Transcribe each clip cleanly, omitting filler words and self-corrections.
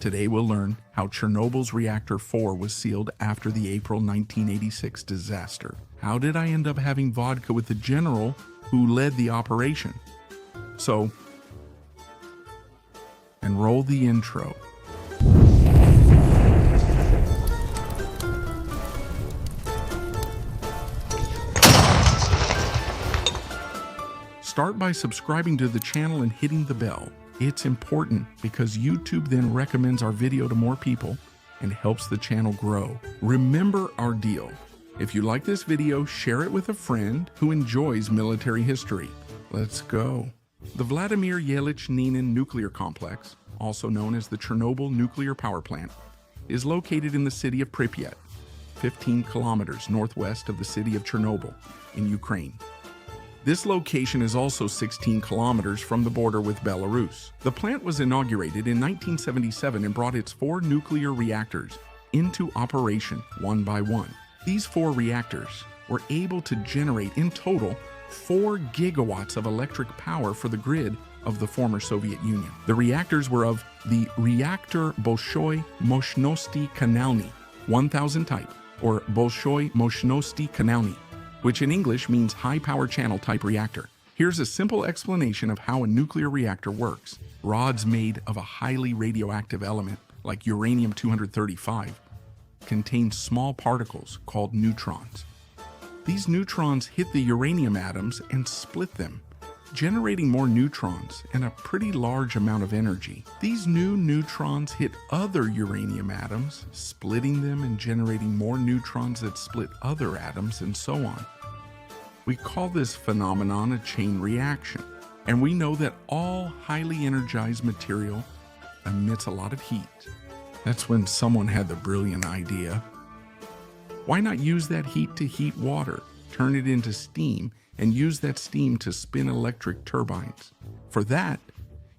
Today we'll learn how Chernobyl's Reactor 4 was sealed after the April 1986 disaster. How did I end up having vodka with the general who led the operation? And roll the intro. Start by subscribing to the channel and hitting the bell. It's important because YouTube then recommends our video to more people and helps the channel grow. Remember our deal. If you like this video, share it with a friend who enjoys military history. Let's go. The Vladimir Ilyich-Lenin nuclear complex, also known as the Chernobyl nuclear power plant, is located in the city of Pripyat, 15 kilometers northwest of the city of Chernobyl in Ukraine. This location is also 16 kilometers from the border with Belarus. The plant was inaugurated in 1977 and brought its 4 nuclear reactors into operation one by one. These 4 reactors were able to generate in total 4 gigawatts of electric power for the grid of the former Soviet Union. The reactors were of the Reactor Bolshoi Moshnosti Kanalny 1000 type, or Bolshoi Moshnosti Kanalny, which in English means high-power channel type reactor. Here's a simple explanation of how a nuclear reactor works. Rods made of a highly radioactive element, like uranium-235, contain small particles called neutrons. These neutrons hit the uranium atoms and split them, generating more neutrons and a pretty large amount of energy. These new neutrons hit other uranium atoms, splitting them and generating more neutrons that split other atoms, and so on. We call this phenomenon a chain reaction, and we know that all highly energized material emits a lot of heat. That's when someone had the brilliant idea. Why not use that heat to heat water, turn it into steam, and use that steam to spin electric turbines? For that,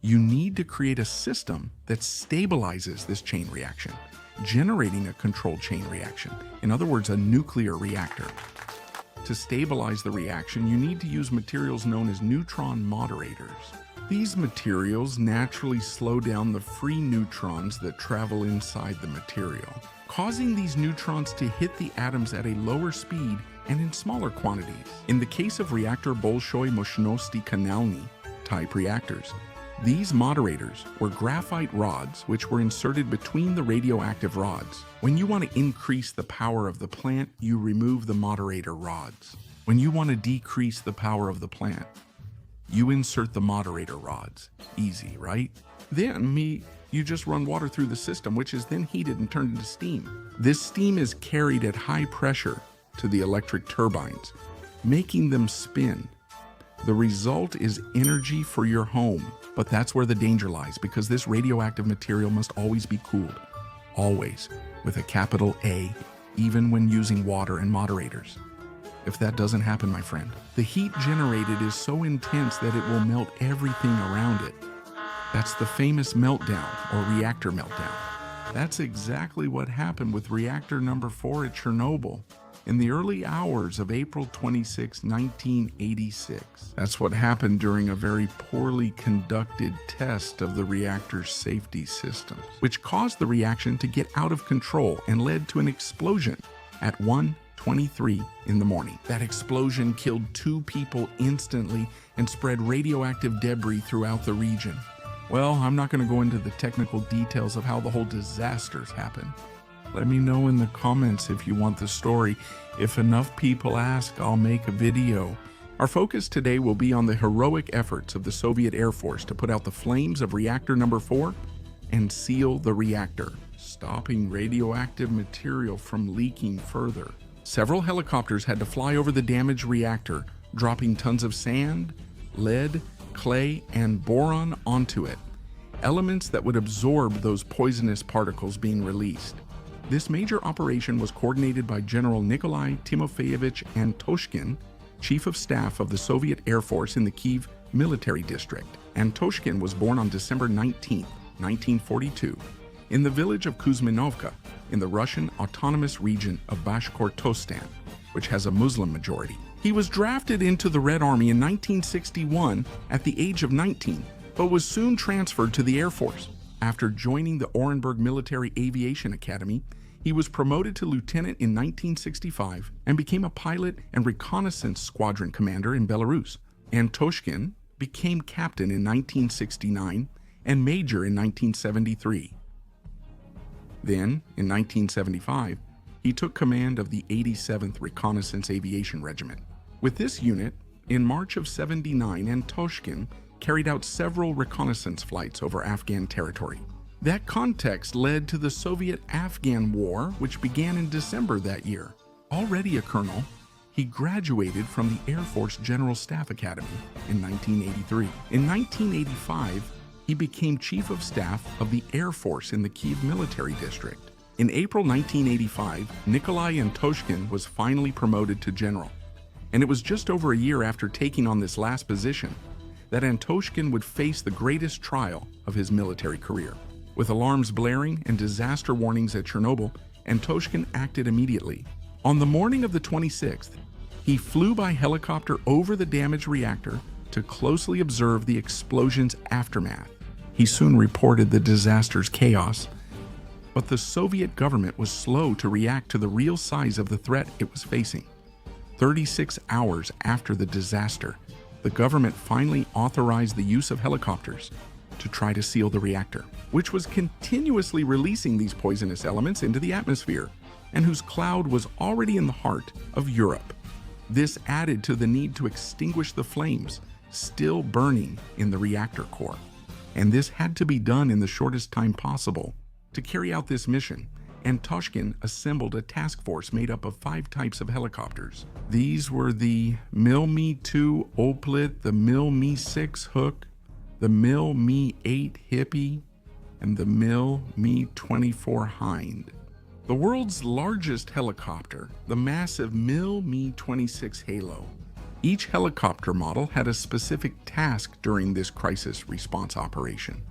you need to create a system that stabilizes this chain reaction, generating a controlled chain reaction. In other words, a nuclear reactor. To stabilize the reaction, you need to use materials known as neutron moderators. These materials naturally slow down the free neutrons that travel inside the material, causing these neutrons to hit the atoms at a lower speed and in smaller quantities. In the case of Reactor Bolshoi Moshnosti Kanalny type reactors, these moderators were graphite rods which were inserted between the radioactive rods. When you want to increase the power of the plant, you remove the moderator rods. When you want to decrease the power of the plant, you insert the moderator rods. Easy, right? Then you just run water through the system, which is then heated and turned into steam. This steam is carried at high pressure to the electric turbines, making them spin. The result is energy for your home. But that's where the danger lies, because this radioactive material must always be cooled. Always, with a capital A, even when using water and moderators. If that doesn't happen, my friend, the heat generated is so intense that it will melt everything around it. That's the famous meltdown, or reactor meltdown. That's exactly what happened with reactor number 4 at Chernobyl in the early hours of April 26, 1986. That's what happened during a very poorly conducted test of the reactor's safety systems, which caused the reaction to get out of control and led to an explosion at 1:23 in the morning. That explosion killed 2 people instantly and spread radioactive debris throughout the region. Well, I'm not going to go into the technical details of how the whole disasters happened. Let me know in the comments if you want the story. If enough people ask, I'll make a video. Our focus today will be on the heroic efforts of the Soviet Air Force to put out the flames of reactor number 4 and seal the reactor, stopping radioactive material from leaking further. Several helicopters had to fly over the damaged reactor, dropping tons of sand, lead, clay, and boron onto it, elements that would absorb those poisonous particles being released. This major operation was coordinated by General Nikolai Timofeyevich Antoshkin, Chief of Staff of the Soviet Air Force in the Kiev Military District. Antoshkin was born on December 19, 1942, in the village of Kuzminovka in the Russian autonomous region of Bashkortostan, which has a Muslim majority. He was drafted into the Red Army in 1961 at the age of 19, but was soon transferred to the Air Force. After joining the Orenburg Military Aviation Academy, he was promoted to lieutenant in 1965 and became a pilot and reconnaissance squadron commander in Belarus. Antoshkin became captain in 1969 and major in 1973. Then, in 1975, he took command of the 87th Reconnaissance Aviation Regiment. With this unit, in March of '79, Antoshkin carried out several reconnaissance flights over Afghan territory. That context led to the Soviet-Afghan War, which began in December that year. Already a colonel, he graduated from the Air Force General Staff Academy in 1983. In 1985, he became Chief of Staff of the Air Force in the Kyiv Military District. In April 1985, Nikolai Antoshkin was finally promoted to general. And it was just over a year after taking on this last position that Antoshkin would face the greatest trial of his military career. With alarms blaring and disaster warnings at Chernobyl, Antoshkin acted immediately. On the morning of the 26th, he flew by helicopter over the damaged reactor to closely observe the explosion's aftermath. He soon reported the disaster's chaos, but the Soviet government was slow to react to the real size of the threat it was facing. 36 hours after the disaster, the government finally authorized the use of helicopters to try to seal the reactor, which was continuously releasing these poisonous elements into the atmosphere, and whose cloud was already in the heart of Europe. This added to the need to extinguish the flames still burning in the reactor core. And this had to be done in the shortest time possible. To carry out this mission, Antoshkin assembled a task force made up of 5 types of helicopters. These were the Mil-Me-2 Oplet, the Mil-Me-6 Hook, the Mil-Me-8 Hippie, and the Mil-Me-24 Hind. The world's largest helicopter, the massive Mil-Me-26 Halo. Each helicopter model had a specific task during this crisis response operation.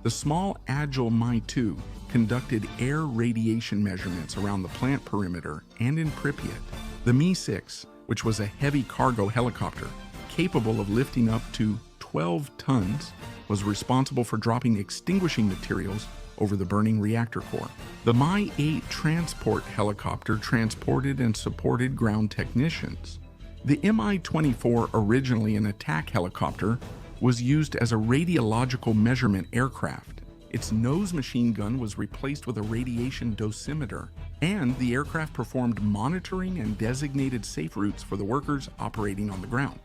The small, agile Mi-2 conducted air radiation measurements around the plant perimeter and in Pripyat. The Mi-6, which was a heavy cargo helicopter capable of lifting up to 12 tons, was responsible for dropping extinguishing materials over the burning reactor core. The Mi-8 transport helicopter transported and supported ground technicians. The Mi-24, originally an attack helicopter, was used as a radiological measurement aircraft. Its nose machine gun was replaced with a radiation dosimeter, and the aircraft performed monitoring and designated safe routes for the workers operating on the ground.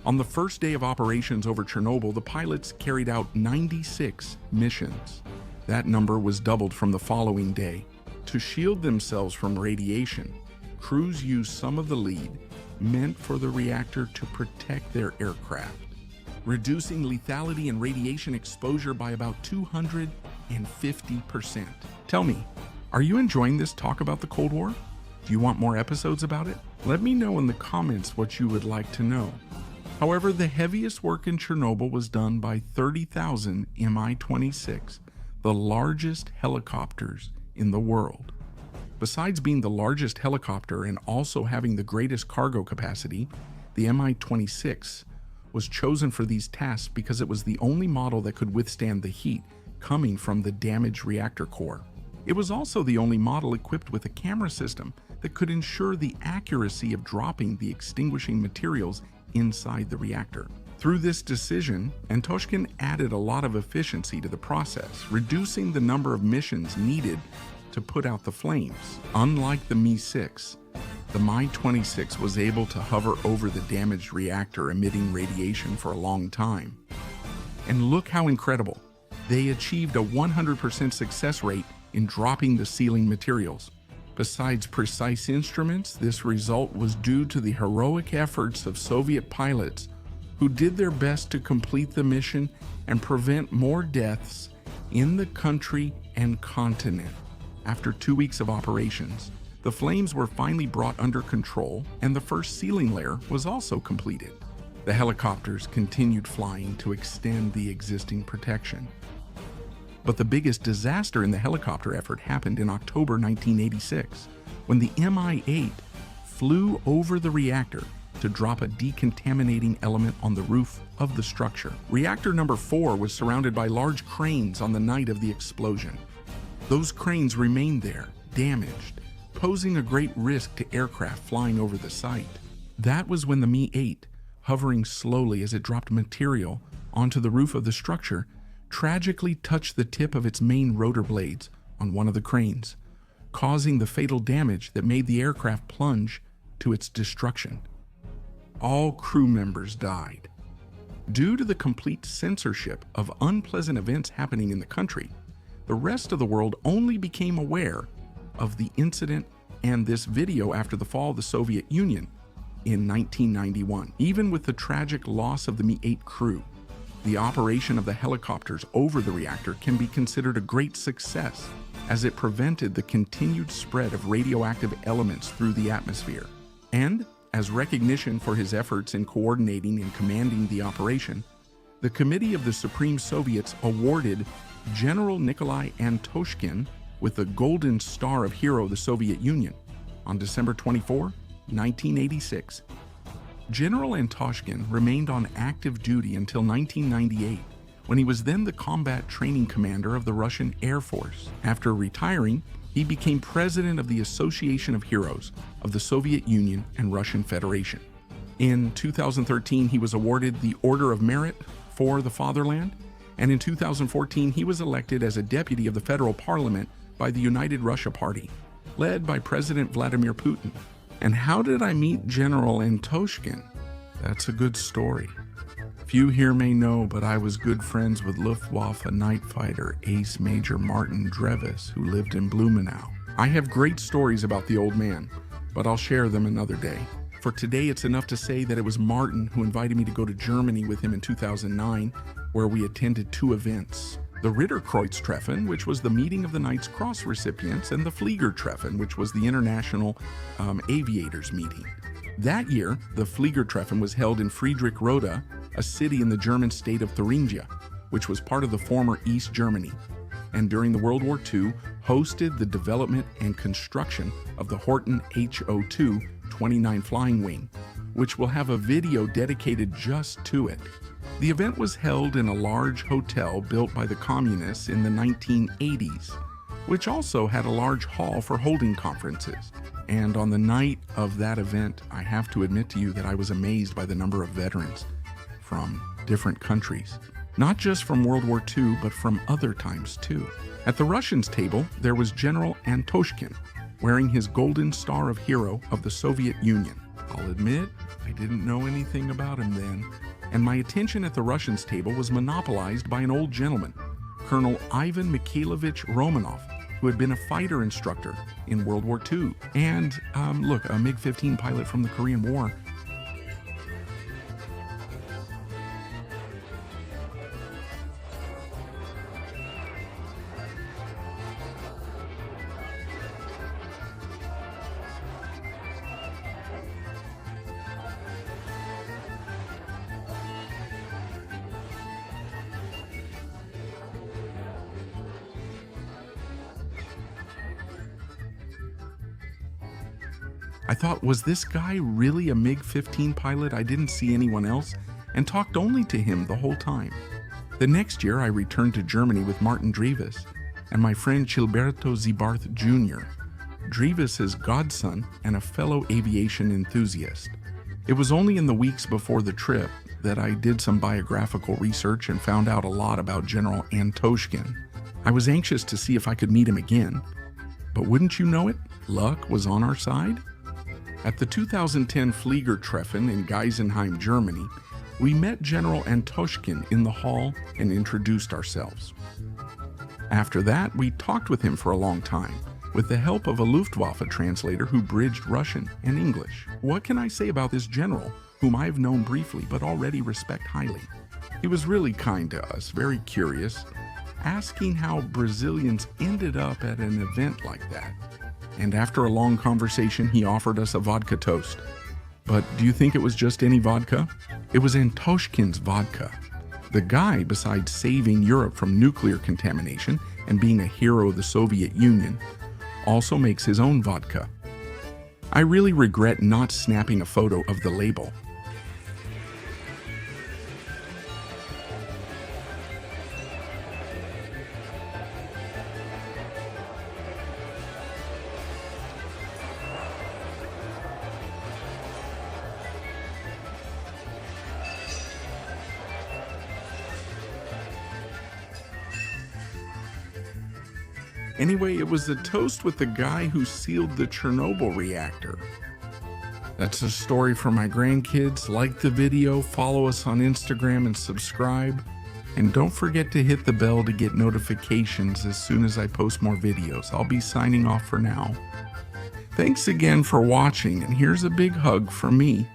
On the first day of operations over Chernobyl, the pilots carried out 96 missions. That number was doubled from the following day. To shield themselves from radiation, crews used some of the lead meant for the reactor to protect their aircraft, reducing lethality and radiation exposure by about 250%. Tell me, are you enjoying this talk about the Cold War? Do you want more episodes about it? Let me know in the comments what you would like to know. However, the heaviest work in Chernobyl was done by 30,000 Mi-26, the largest helicopters in the world. Besides being the largest helicopter and also having the greatest cargo capacity, the Mi-26 was chosen for these tasks because it was the only model that could withstand the heat coming from the damaged reactor core. It was also the only model equipped with a camera system that could ensure the accuracy of dropping the extinguishing materials inside the reactor. Through this decision, Antoshkin added a lot of efficiency to the process, reducing the number of missions needed to put out the flames. Unlike the Mi-6, the Mi-26 was able to hover over the damaged reactor emitting radiation for a long time. And look how incredible. They achieved a 100% success rate in dropping the sealing materials. Besides precise instruments, this result was due to the heroic efforts of Soviet pilots who did their best to complete the mission and prevent more deaths in the country and continent. After 2 weeks of operations, the flames were finally brought under control and the first sealing layer was also completed. The helicopters continued flying to extend the existing protection. But the biggest disaster in the helicopter effort happened in October 1986, when the Mi-8 flew over the reactor to drop a decontaminating element on the roof of the structure. Reactor number 4 was surrounded by large cranes on the night of the explosion. Those cranes remained there, damaged, posing a great risk to aircraft flying over the site. That was when the Mi-8, hovering slowly as it dropped material onto the roof of the structure, tragically touched the tip of its main rotor blades on one of the cranes, causing the fatal damage that made the aircraft plunge to its destruction. All crew members died. Due to the complete censorship of unpleasant events happening in the country, the rest of the world only became aware of the incident and this video after the fall of the Soviet Union in 1991. Even with the tragic loss of the Mi-8 crew, the operation of the helicopters over the reactor can be considered a great success, as it prevented the continued spread of radioactive elements through the atmosphere. And, as recognition for his efforts in coordinating and commanding the operation, the Committee of the Supreme Soviets awarded General Nikolai Antoshkin with the Golden Star of Hero of the Soviet Union on December 24, 1986. General Antoshkin remained on active duty until 1998, when he was then the combat training commander of the Russian Air Force. After retiring, he became president of the Association of Heroes of the Soviet Union and Russian Federation. In 2013, he was awarded the Order of Merit for the Fatherland, and in 2014, he was elected as a deputy of the federal parliament by the United Russia Party, led by President Vladimir Putin. And how did I meet General Antoshkin? That's a good story. Few here may know, but I was good friends with Luftwaffe night fighter Ace Major Martin Drevis, who lived in Blumenau. I have great stories about the old man, but I'll share them another day. For today, it's enough to say that it was Martin who invited me to go to Germany with him in 2009, where we attended 2 events. The Ritterkreuztreffen, which was the meeting of the Knight's Cross recipients, and the Fliegertreffen, which was the International Aviators meeting. That year, the Fliegertreffen was held in Friedrichroda, a city in the German state of Thuringia, which was part of the former East Germany, and during the World War II, hosted the development and construction of the Horten HO-2 29 Flying Wing, which will have a video dedicated just to it. The event was held in a large hotel built by the communists in the 1980s, which also had a large hall for holding conferences. And on the night of that event, I have to admit to you that I was amazed by the number of veterans from different countries, not just from World War II, but from other times too. At the Russians' table, there was General Antoshkin, wearing his Golden Star of Hero of the Soviet Union. I'll admit, I didn't know anything about him then, and my attention at the Russians' table was monopolized by an old gentleman, Colonel Ivan Mikhailovich Romanov, who had been a fighter instructor in World War II, and look, a MiG-15 pilot from the Korean War. I thought, was this guy really a MiG-15 pilot? I didn't see anyone else, and talked only to him the whole time. The next year, I returned to Germany with Martin Drevis and my friend Gilberto Zibarth Jr., Drevis's godson and a fellow aviation enthusiast. It was only in the weeks before the trip that I did some biographical research and found out a lot about General Antoshkin. I was anxious to see if I could meet him again, but wouldn't you know it, luck was on our side. At the 2010 Fliegertreffen in Geisenheim, Germany, we met General Antoshkin in the hall and introduced ourselves. After that, we talked with him for a long time, with the help of a Luftwaffe translator who bridged Russian and English. What can I say about this general, whom I've known briefly but already respect highly? He was really kind to us, very curious, asking how Brazilians ended up at an event like that. And after a long conversation, he offered us a vodka toast. But do you think it was just any vodka? It was Antoshkin's vodka. The guy, besides saving Europe from nuclear contamination and being a hero of the Soviet Union, also makes his own vodka. I really regret not snapping a photo of the label. Anyway, it was a toast with the guy who sealed the Chernobyl reactor. That's a story for my grandkids. Like the video, follow us on Instagram, and subscribe. And don't forget to hit the bell to get notifications as soon as I post more videos. I'll be signing off for now. Thanks again for watching, and here's a big hug from me.